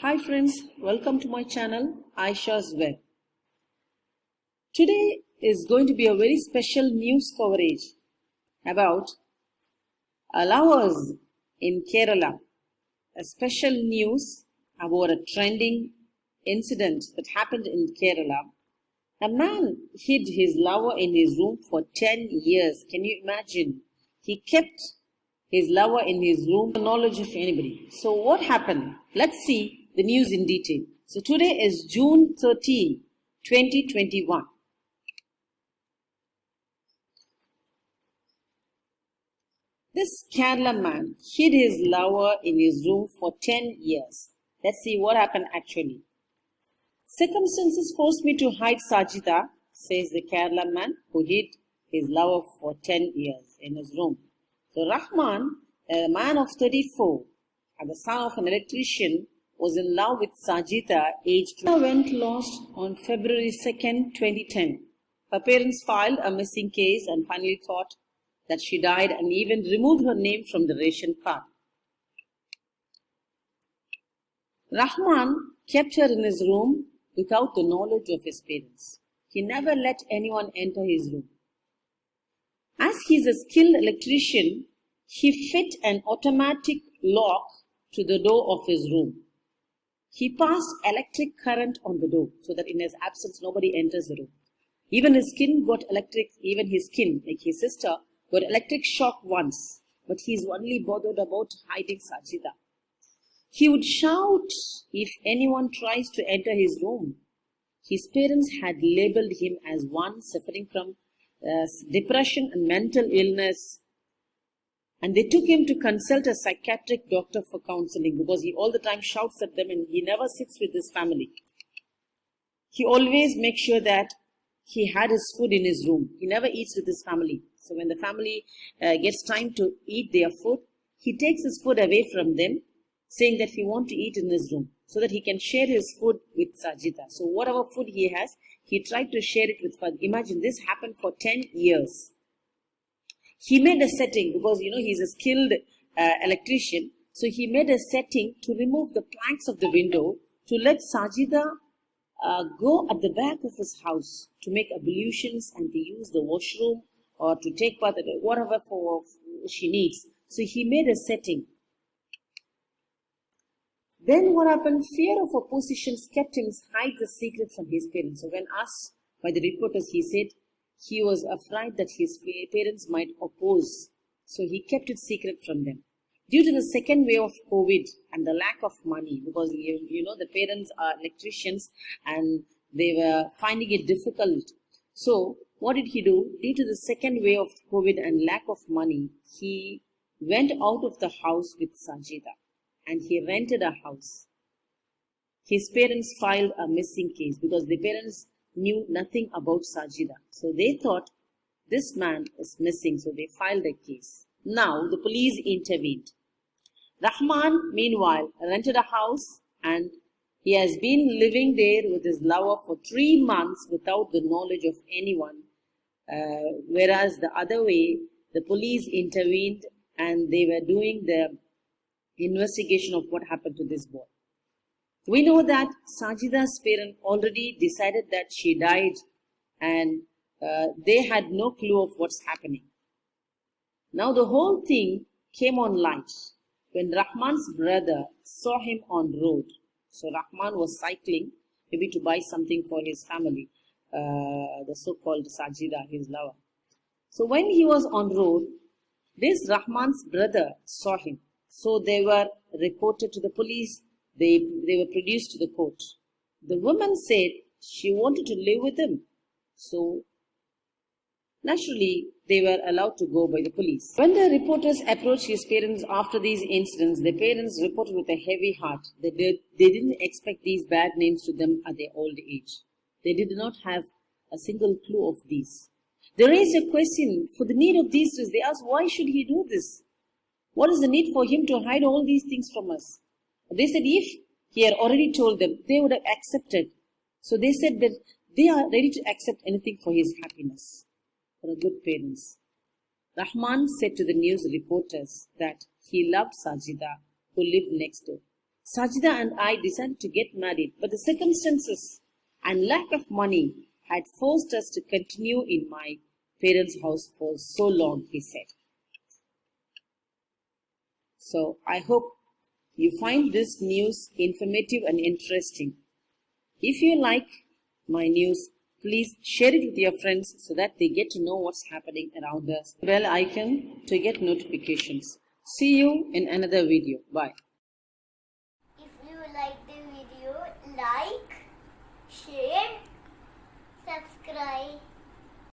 Hi friends, welcome to my channel Aysha's Web. Today is going to be a very special news coverage about lovers in Kerala. A special news about a trending incident that happened in Kerala. A man hid his lover in his room for 10 years. Can you imagine? He kept his lover in his room, no knowledge of anybody. So what happened? Let's see the news in detail. So today is June 13, 2021. This Kerala man hid his lover in his room for 10 years. Let's see what happened actually. Circumstances forced me to hide Sajitha, says the Kerala man who hid his lover for 10 years in his room. So Rahman, a man of 34 and the son of an electrician, was in love with Sajitha, aged 2. Went lost on February 2nd, 2010. Her parents filed a missing case and finally thought that she died and even removed her name from the ration card. Rahman kept her in his room without the knowledge of his parents. He never let anyone enter his room. As he is a skilled electrician, he fit an automatic lock to the door of his room. He passed electric current on the door so that in his absence nobody enters the room. Even his skin, like his sister, got electric shock once, but he is only bothered about hiding Sajitha. He would shout if anyone tries to enter his room. His parents had labeled him as one suffering from depression and mental illness, and they took him to consult a psychiatric doctor for counseling because he all the time shouts at them and he never sits with his family. He always makes sure that he had his food in his room. He never eats with his family. So when the family gets time to eat their food, he takes his food away from them, saying that he wants to eat in his room so that he can share his food with Sajitha. So whatever food he has, he tried to share it with her. Imagine this happened for 10 years. He made a setting because, he's a skilled electrician. So he made a setting to remove the planks of the window to let Sajitha go at the back of his house to make ablutions and to use the washroom or to take bath, whatever she needs. So he made a setting. Then what happened? Fear of opposition kept him hide the secret from his parents. So when asked by the reporters, he said he was afraid that his parents might oppose. So he kept it secret from them. Due to the second wave of COVID and the lack of money, because the parents are electricians and they were finding it difficult. So what did he do? Due to the second wave of COVID and lack of money, he went out of the house with Sajitha and he rented a house. His parents filed a missing case because the parents knew nothing about Sajitha. So they thought this man is missing, so they filed a case. Now the police intervened. Rahman, meanwhile, rented a house and he has been living there with his lover for 3 months without the knowledge of anyone. Whereas the other way, the police intervened and they were doing the investigation of what happened to this boy. We know that Sajitha's parents already decided that she died and they had no clue of what's happening. Now the whole thing came on light when Rahman's brother saw him on road. So Rahman was cycling maybe to buy something for his family, the so-called Sajitha, his lover. So when he was on road, this Rahman's brother saw him. So they were reported to the police. They were produced to the court. The woman said she wanted to live with him. So naturally, they were allowed to go by the police. When the reporters approached his parents after these incidents, the parents reported with a heavy heart that they didn't expect these bad names to them at their old age. They did not have a single clue of these. They raised a question for the need of these things. They asked, why should he do this? What is the need for him to hide all these things from us? They said if he had already told them, they would have accepted. So they said that they are ready to accept anything for his happiness. For a good parents. Rahman said to the news reporters that he loved Sajitha, who lived next door. Sajida and I decided to get married, but the circumstances and lack of money had forced us to continue in my parents' house for so long, he said. So I hope you find this news informative and interesting. If you like my news, please share it with your friends so that they get to know what's happening around us. Bell icon to get notifications. See you in another video. Bye. If you like the video, like, share, subscribe.